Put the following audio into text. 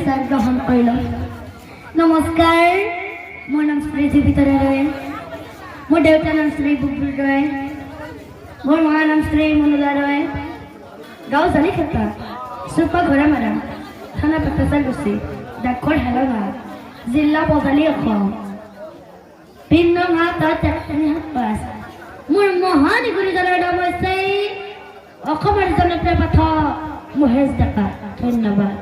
শুভেচ্ছা গ্ৰহণ কৰিলোঁ। নমস্কাৰ, মোৰ নাম শ্ৰী জীৱিতা দৰে, মোৰ দেউতাৰ নাম শ্ৰী বুবুল দৰে, মোৰ মাৰ নাম শ্ৰী মনুলা দৰে, গাঁও জানি ক্ষেত্ৰত চুপা ঘৰে মাৰা, থানা পেটাচাৰগুচি, ডাকঘৰ হেলনা, জিলা বজালী অসম, ভিন্ন হাত পাঁচ। মোৰ মহান গুৰুজনৰ নাম হৈছে অসমৰ জনপ্ৰিয় পাঠক মহেশ ডেকা। ধন্যবাদ।